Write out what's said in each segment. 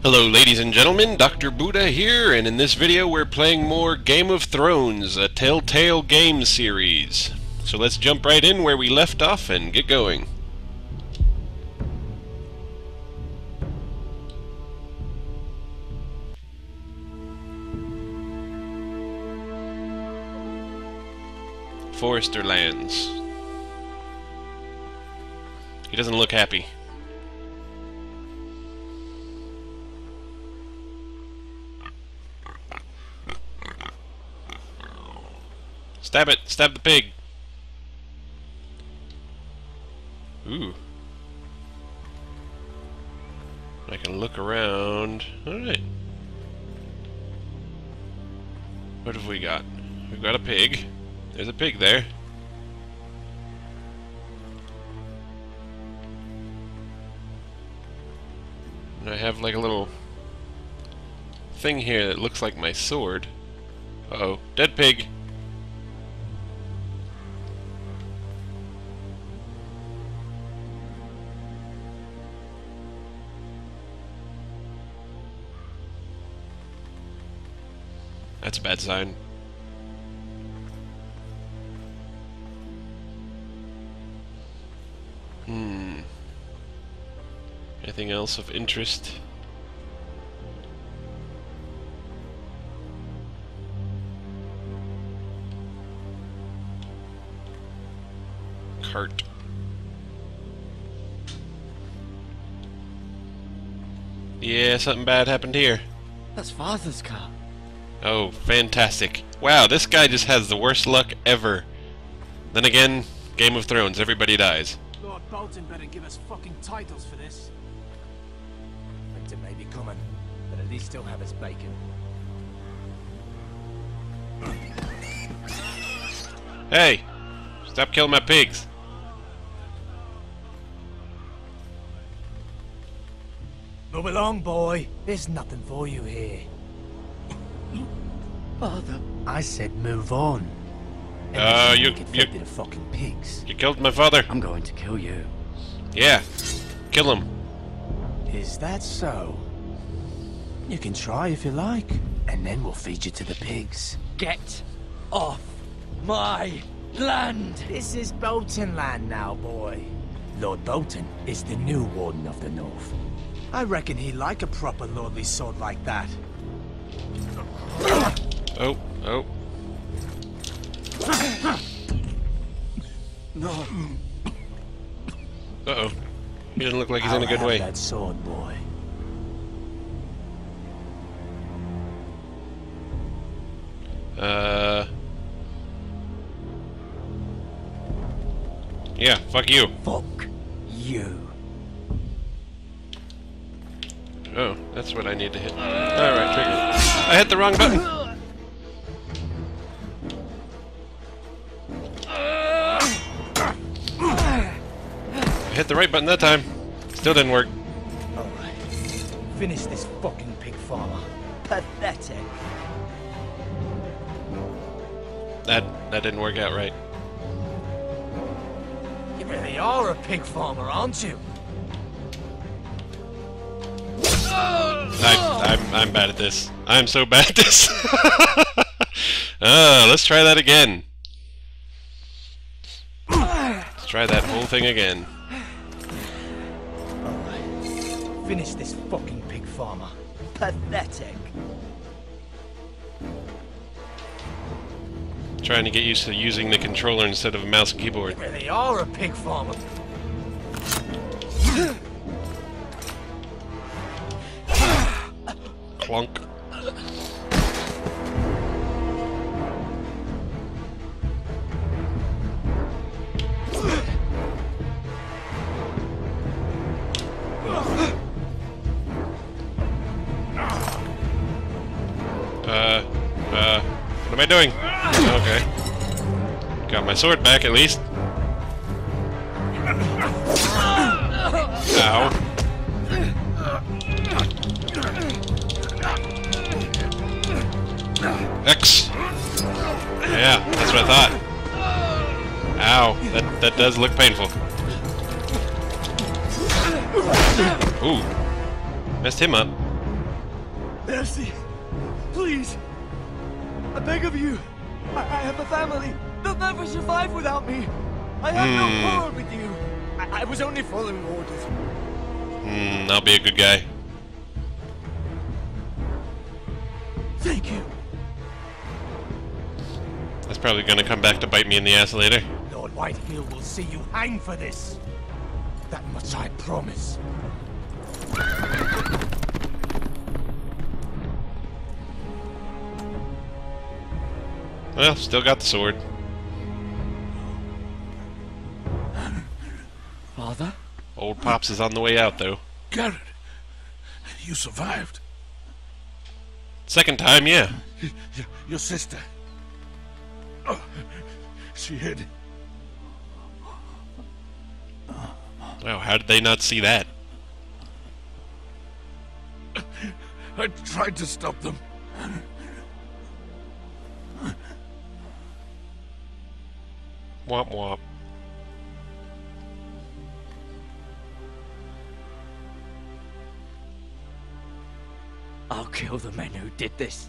Hello ladies and gentlemen, Dr.Buddha here, and in this video we're playing more Game of Thrones, a Telltale Game Series. So let's jump right in where we left off and get going. Forester Lands. He doesn't look happy. Stab it! Stab the pig! Ooh. I can look around. Alright. What have we got? We've got a pig. There's a pig there. And I have like a little thing here that looks like my sword. Uh-oh. Dead pig! That's a bad sign. Anything else of interest? Cart. Yeah, something bad happened here. That's Father's car. Oh, fantastic. Wow, this guy just has the worst luck ever. Then again, Game of Thrones, everybody dies. Lord Bolton better give us fucking titles for this. Winter may be coming, but at least he'll have his bacon. Hey! Stop killing my pigs! Move along, boy. There's nothing for you here. Father, I said move on. You The fucking pigs. You killed my father. I'm going to kill you. Yeah. Kill him. Is that so? You can try if you like, and then we'll feed you to the pigs. Get off my land! This is Bolton land now, boy. Lord Bolton is the new Warden of the North. I reckon he'd like a proper lordly sword like that. Oh, oh. No. Uh-oh. He doesn't look like he's in a good I'll have way. that sword, boy. Yeah, fuck you. Fuck you. Oh, that's what I need to hit. Alright, trigger. I hit the wrong button! I hit the right button that time. Still didn't work. Alright. Finish this fucking pig farmer. Pathetic. That didn't work out right. You really are a pig farmer, aren't you? I'm bad at this. I'm so bad at this. Let's try that again. Let's try that whole thing again. Alright. Finish this fucking pig farmer. Pathetic. Trying to get used to using the controller instead of a mouse and keyboard. You really are a pig farmer. Clunk. What am I doing? Okay. Got my sword back at least. Ow. X. Yeah, that's what I thought. Ow, that does look painful. Ooh, messed him up. Mercy! Please! I beg of you! I have a family! They'll never survive without me! I have no quarrel with you! I was only following orders. I'll be a good guy. Thank you. That's probably gonna come back to bite me in the ass later. Lord Whitehill will see you hang for this. That much I promise. Well, still got the sword. Father? Old Pops is on the way out, though. Garrett, you survived. Second time, yeah. Your sister. Oh, she hid. Wow, how did they not see that? I tried to stop them. Womp womp. I'll kill the men who did this.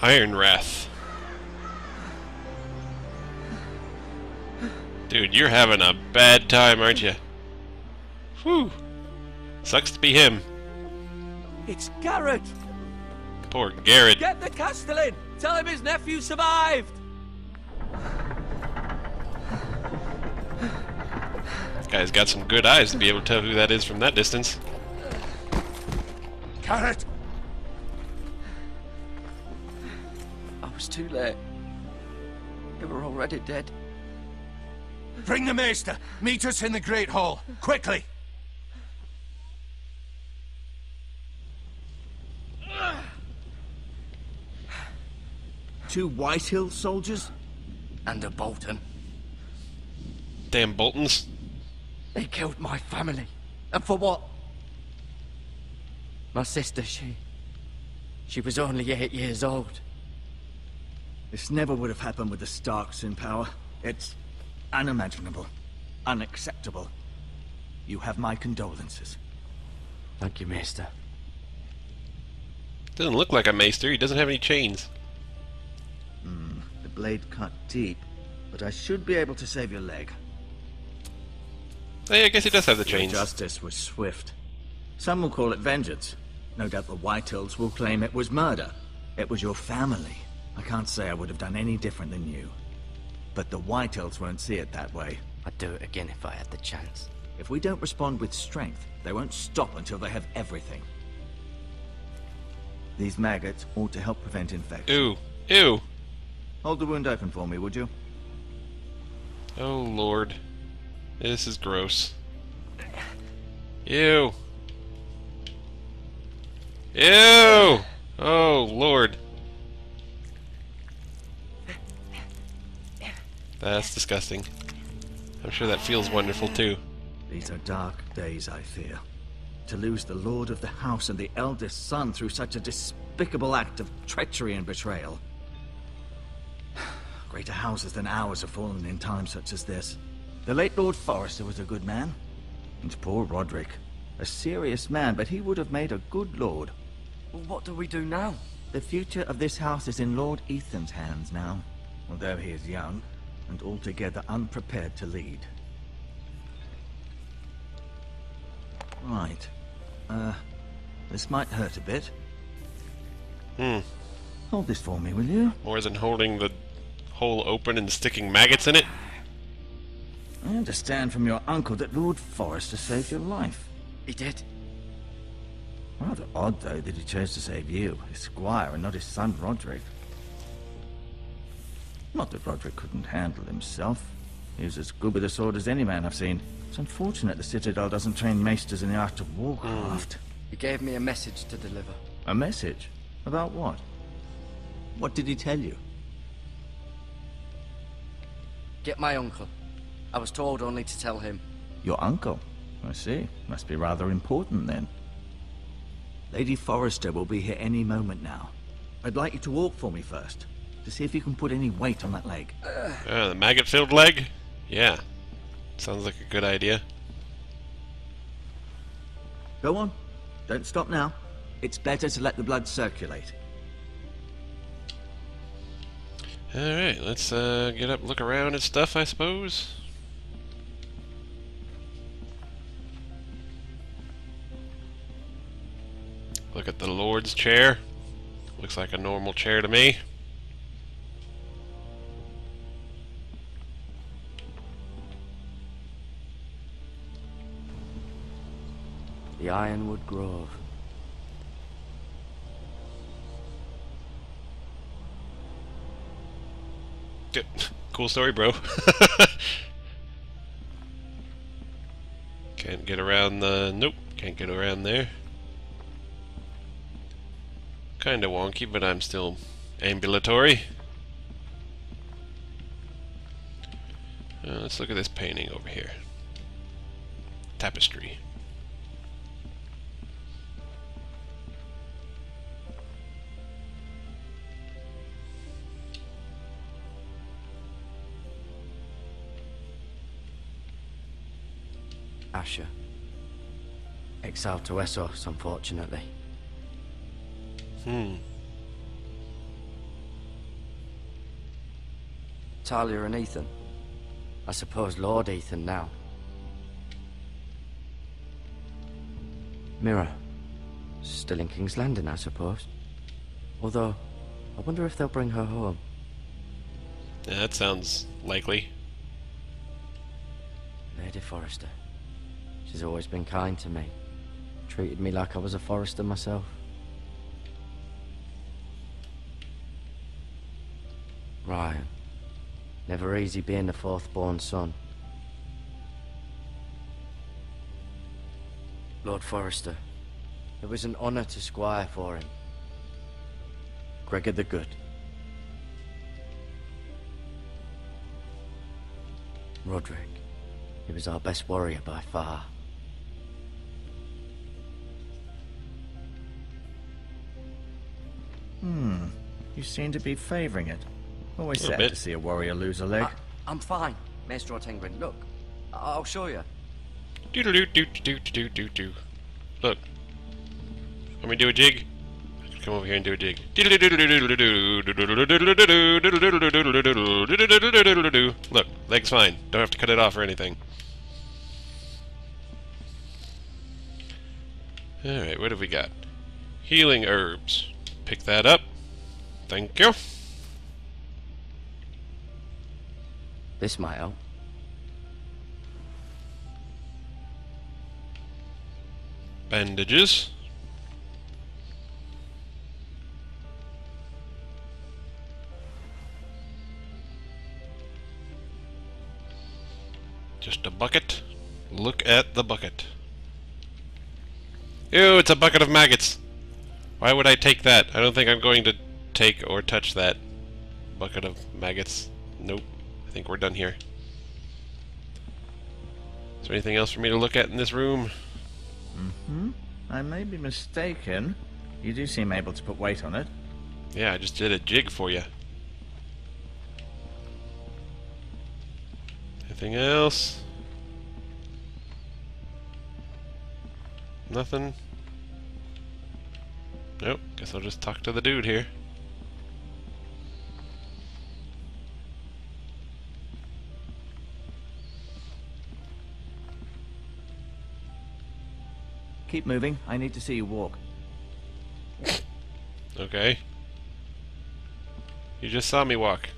Iron Wrath. Dude, you're having a bad time, aren't you? Whew. Sucks to be him. It's Garrett! Poor Garrett. Get the Castellan! Tell him his nephew survived! This guy's got some good eyes to be able to tell who that is from that distance. Garrett! I was too late. They were already dead. Bring the Maester! Meet us in the Great Hall! Quickly! Two Whitehill soldiers? And a Bolton. Damn Boltons. They killed my family. And for what? My sister, she was only 8 years old. This never would have happened with the Starks in power. It's unimaginable. Unacceptable. You have my condolences. Thank you, Maester. Doesn't look like a maester. He doesn't have any chains. The blade cut deep, but I should be able to save your leg. Hey, I guess he does have the Your chains. justice was swift. Some will call it vengeance. No doubt the Whitehills will claim it was murder. It was your family. I can't say I would have done any different than you. But the Whitehills won't see it that way. I'd do it again if I had the chance. If we don't respond with strength, they won't stop until they have everything. These maggots ought to help prevent infection. Ew. Ew. Hold the wound open for me, would you? Oh, Lord. This is gross. Ew. Ew! Oh, Lord. That's disgusting. I'm sure that feels wonderful, too. These are dark days, I fear. To lose the lord of the house and the eldest son through such a despicable act of treachery and betrayal. Greater houses than ours have fallen in times such as this. The late Lord Forrester was a good man. And poor Roderick. A serious man, but he would have made a good lord. Well, what do we do now? The future of this house is in Lord Ethan's hands now, although he is young and altogether unprepared to lead. Right. This might hurt a bit. Hold this for me, will you? More than holding the hole open and sticking maggots in it? I understand from your uncle that Lord Forrester saved your life. He did. Rather odd, though, that he chose to save you, his squire, and not his son Roderick. Not that Roderick couldn't handle himself. He was as good with a sword as any man I've seen. It's unfortunate the Citadel doesn't train maesters in the art of warcraft. He gave me a message to deliver. A message? About what? What did he tell you? Get my uncle. I was told only to tell him. Your uncle? I see. Must be rather important, then. Lady Forrester will be here any moment now. I'd like you to walk for me first, to see if you can put any weight on that leg. The maggot-filled leg? Yeah. Sounds like a good idea. Go on. Don't stop now. It's better to let the blood circulate. Alright, let's get up, look around and stuff, I suppose. Look at the Lord's chair. Looks like a normal chair to me. The Ironwood Grove. Cool story, bro. Can't get around the... Nope, can't get around there. Kinda wonky, but I'm still ambulatory. Let's look at this painting over here. Tapestry. Asher. Exiled to Essos, unfortunately. Talia and Ethan. I suppose Lord Ethan now. Mira. Still in King's Landing, I suppose. Although, I wonder if they'll bring her home. Yeah, that sounds likely. Lady Forrester. She's always been kind to me. Treated me like I was a Forrester myself. Ryan. Never easy being the fourth-born son. Lord Forrester. It was an honor to squire for him. Gregor the Good. Roderick. He was our best warrior by far. You seem to be favoring it. Always A little sad bit. to see a warrior lose a leg. I'm fine, Maester Ortengrin. Look, I'll show you. Do-do-do-do-do-do-do-do. Look. Want me to do a jig? Come over here and do a jig. Look, leg's fine. Don't have to cut it off or anything. Alright, what have we got? Healing herbs. Pick that up. Thank you. This might help. Bandages. Just a bucket. Look at the bucket. Ew, it's a bucket of maggots. Why would I take that? I don't think I'm going to take or touch that bucket of maggots. Nope. I think we're done here. Is there anything else for me to look at in this room? I may be mistaken. You do seem able to put weight on it. Yeah, I just did a jig for you. Anything else? Nothing? Nope, guess I'll just talk to the dude here. Keep moving. I need to see you walk. Okay. You just saw me walk.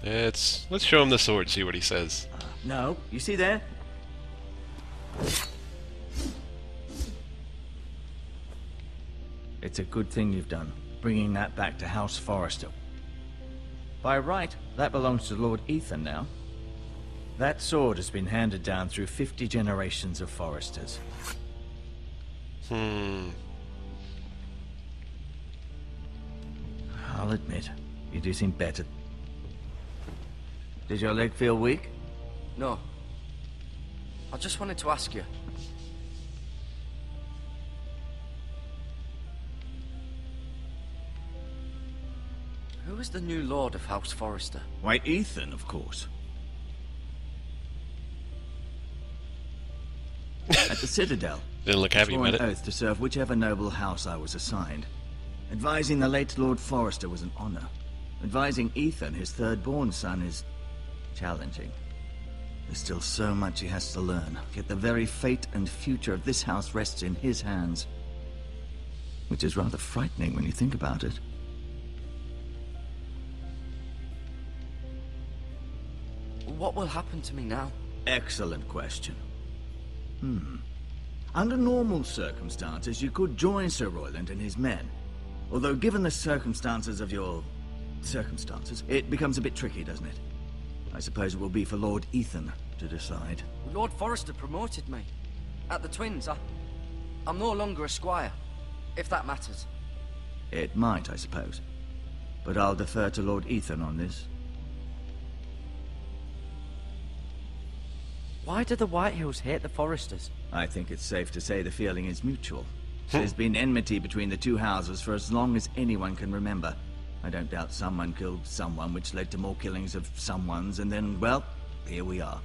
Let's show him the sword, see what he says. No, you see there? It's a good thing you've done, bringing that back to House Forrester. By right, that belongs to Lord Ethan now. That sword has been handed down through 50 generations of Forresters. I'll admit, you do seem better. Did your leg feel weak? No. I just wanted to ask you. Who Who is the new Lord of House Forrester? Why, Ethan, of course. At the Citadel, Didn't look I happy swore about an it. oath to serve whichever noble house I was assigned. Advising the late Lord Forrester was an honor. Advising Ethan, his third-born son, is challenging. There's still so much he has to learn, yet the very fate and future of this house rests in his hands. Which is rather frightening when you think about it. What will happen to me now? Excellent question. Under normal circumstances, you could join Sir Royland and his men. Although given the circumstances of your... circumstances, it becomes a bit tricky, doesn't it? I suppose it will be for Lord Ethan to decide. Lord Forrester promoted me. At the Twins, I'm no longer a squire, if that matters. It might, I suppose. But I'll defer to Lord Ethan on this. Why do the Whitehills hate the Forresters? I think it's safe to say the feeling is mutual. There's been enmity between the two houses for as long as anyone can remember. I don't doubt someone killed someone, which led to more killings of someones, and then, well, here we are.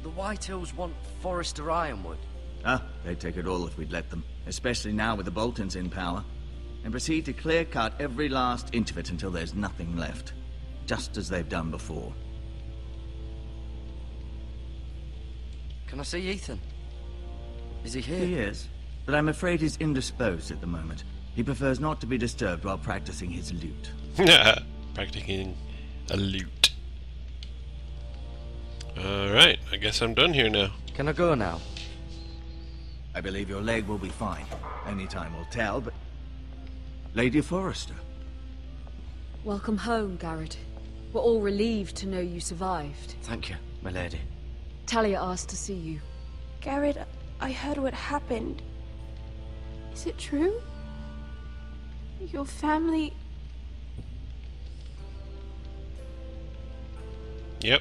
The Whitehills want Forrester Ironwood. They'd take it all if we'd let them. Especially now with the Boltons in power. And proceed to clear-cut every last inch of it until there's nothing left. Just as they've done before. Can I see Ethan? Is he here? He is, but I'm afraid he's indisposed at the moment. He prefers not to be disturbed while practicing his lute. Practicing a lute. Alright, I guess I'm done here now. Can I go now? I believe your leg will be fine. Only time will tell, but... Lady Forrester. Welcome home, Garrett. We're all relieved to know you survived. Thank you, my lady. Talia asked to see you. Garrett, I heard what happened. Is it true? Your family... Yep,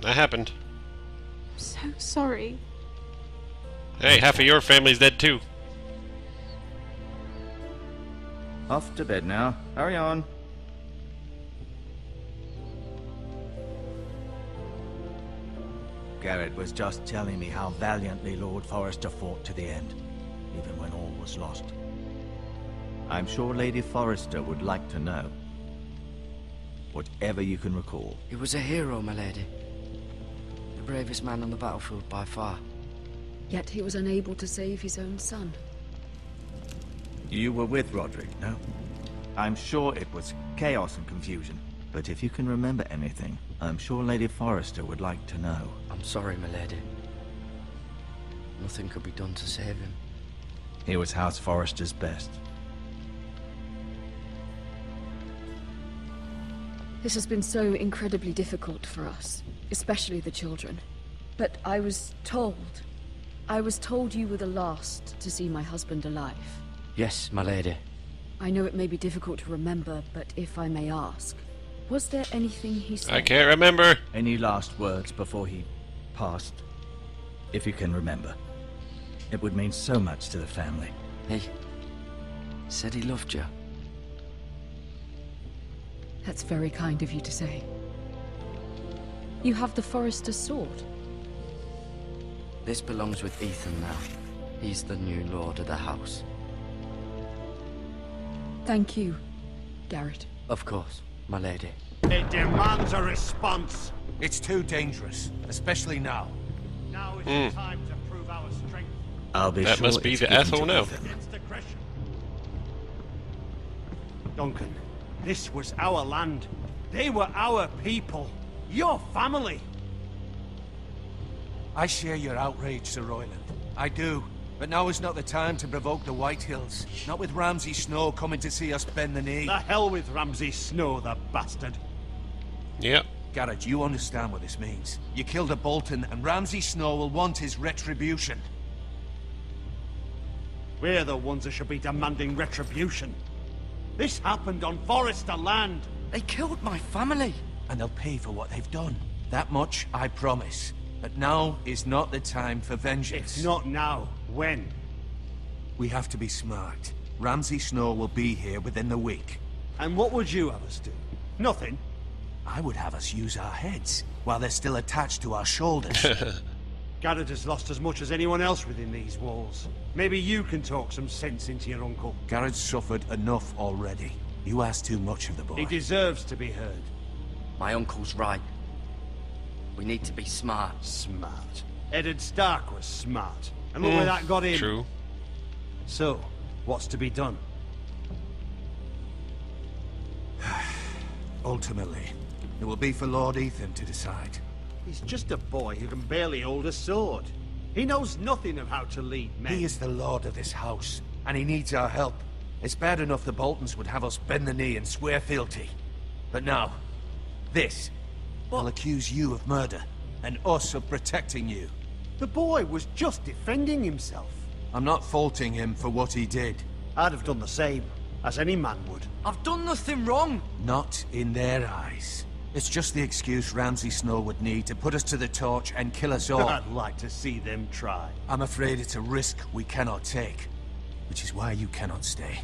that happened. I'm so sorry. Hey, half of your family's dead too. Off to bed now. Hurry on. Garrett was just telling me how valiantly Lord Forrester fought to the end, even when all was lost. I'm sure Lady Forrester would like to know. Whatever you can recall. He was a hero, my lady. The bravest man on the battlefield by far. Yet he was unable to save his own son. You were with Roderick, no? I'm sure it was chaos and confusion. But if you can remember anything, I'm sure Lady Forrester would like to know. I'm sorry, my lady. Nothing could be done to save him. He was House Forrester's best. This has been so incredibly difficult for us, especially the children. But I was told you were the last to see my husband alive. Yes, my lady. I know it may be difficult to remember, but if I may ask, was there anything he said? I can't remember. Any last words before he passed? If you can remember. It would mean so much to the family. He said he loved you. That's very kind of you to say. You have the Forrester's sword. This belongs with Ethan now. He's the new lord of the house. Thank you, Garrett. Of course, my lady. It demands a response. It's too dangerous, especially now. Now is the time to prove our strength I'll be That sure must be it's the given Ethel to now. Ethan. against aggression. Duncan, this was our land. They were our people. Your family. I share your outrage, Sir Royland. I do. But now is not the time to provoke the Whitehills. Not with Ramsay Snow coming to see us bend the knee. The hell with Ramsay Snow, the bastard. Yep. Garrett, you understand what this means. You killed a Bolton, and Ramsay Snow will want his retribution. We're the ones that should be demanding retribution. This happened on Forrester land. They killed my family. And they'll pay for what they've done. That much, I promise. But now is not the time for vengeance. If not now, when? We have to be smart. Ramsay Snow will be here within the week. And what would you have us do? Nothing. I would have us use our heads while they're still attached to our shoulders. Garrett has lost as much as anyone else within these walls. Maybe you can talk some sense into your uncle. Garrett's suffered enough already. You ask too much of the boy. He deserves to be heard. My uncle's right. We need to be smart. Smart. Eddard Stark was smart. And look where that got him. True. So, what's to be done? Ultimately, it will be for Lord Ethan to decide. He's just a boy who can barely hold a sword. He knows nothing of how to lead men. He is the lord of this house, and he needs our help. It's bad enough the Boltons would have us bend the knee and swear fealty. But now, this will accuse you of murder, and us of protecting you. The boy was just defending himself. I'm not faulting him for what he did. I'd have done the same, as any man would. I've done nothing wrong. Not in their eyes. It's just the excuse Ramsay Snow would need to put us to the torch and kill us all. I'd like to see them try. I'm afraid it's a risk we cannot take, which is why you cannot stay.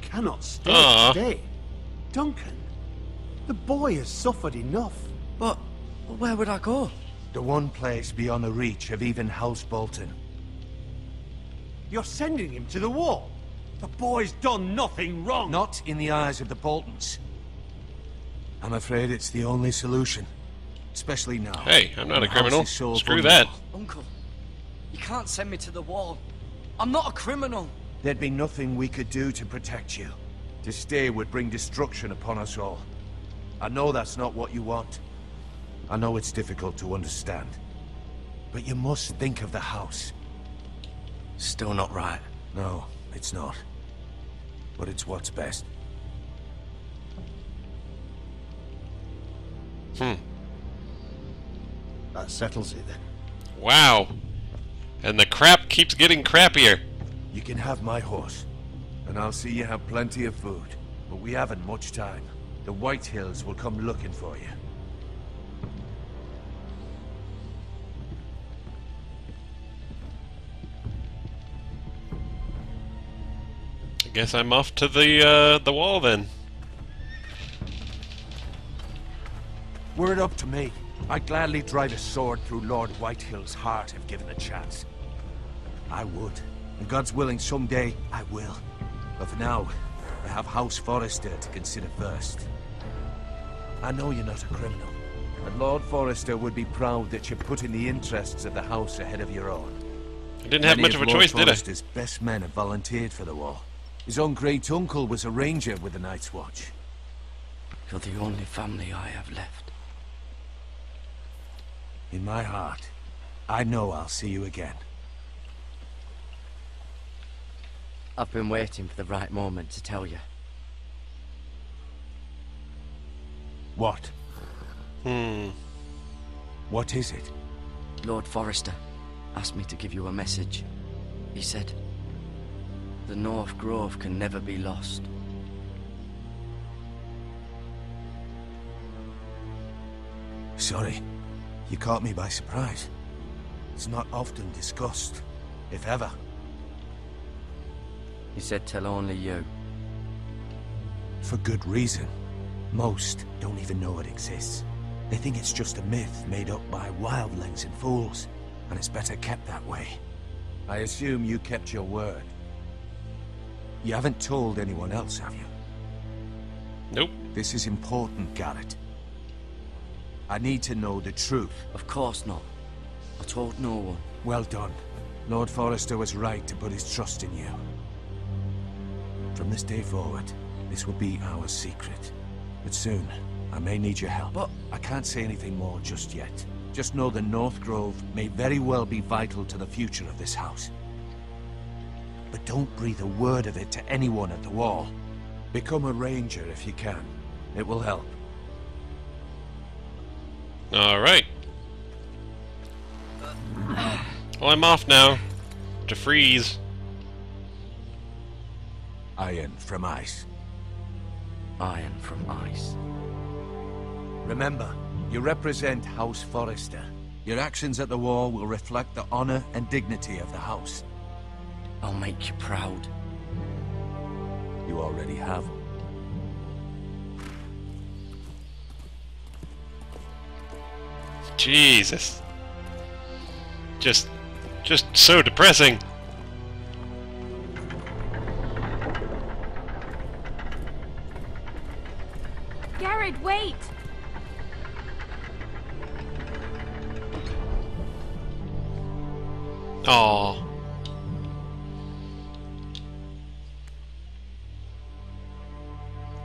Cannot stay. Stay. Duncan, the boy has suffered enough. But where would I go? The one place beyond the reach of even House Bolton. You're sending him to the wall. The boy's done nothing wrong. Not in the eyes of the Boltons. I'm afraid it's the only solution. Especially now. Hey, I'm not a The house criminal. is so Screw vulnerable. that. Uncle, you can't send me to the wall. I'm not a criminal. There'd be nothing we could do to protect you. To stay would bring destruction upon us all. I know that's not what you want. I know it's difficult to understand. But you must think of the house. Still not right. No, it's not. But it's what's best. That settles it then. Wow. And the crap keeps getting crappier. You can have my horse. And I'll see you have plenty of food. But we haven't much time. The White Hills will come looking for you. I guess I'm off to the wall then. Were it up to me, I'd gladly drive a sword through Lord Whitehill's heart if given a chance. I would. And God's willing, someday I will. But for now, I have House Forrester to consider first. I know you're not a criminal, but Lord Forrester would be proud that you're putting the interests of the house ahead of your own. I didn't have much of a choice, did I? Forrester's best men have volunteered for the war. His own great-uncle was a ranger with the Night's Watch. You're the only family I have left. In my heart, I know I'll see you again. I've been waiting for the right moment to tell you. What? What is it? Lord Forrester asked me to give you a message. He said, the North Grove can never be lost. Sorry, you caught me by surprise. It's not often discussed, if ever. He said tell only you. For good reason. Most don't even know it exists. They think it's just a myth made up by wildlings and fools, and it's better kept that way. I assume you kept your word. You haven't told anyone else, have you? Nope. This is important, Garrett. I need to know the truth. Of course not. I told no one. Well done. Lord Forrester was right to put his trust in you. From this day forward, this will be our secret. But soon, I may need your help. But I can't say anything more just yet. Just know the North Grove may very well be vital to the future of this house. But don't breathe a word of it to anyone at the wall. Become a ranger if you can. It will help. Alright. Well, I'm off now. To freeze. Iron from ice. iron from ice. Remember, you represent House Forrester. Your actions at the war will reflect the honor and dignity of the house. I'll make you proud. You already have. Jesus. Just so depressing. Garrett, wait! Aww.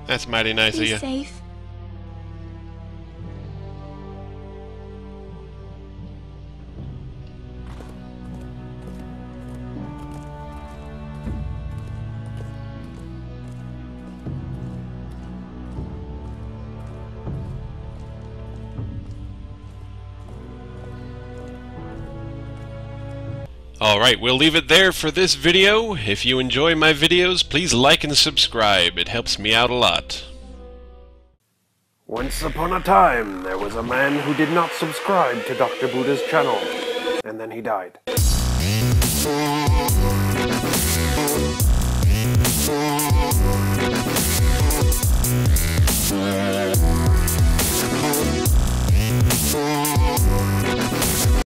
That's mighty nice of Be you. safe. Alright, we'll leave it there for this video. If you enjoy my videos, please like and subscribe. It helps me out a lot. Once upon a time, there was a man who did not subscribe to Dr. Buddha's channel, and then he died.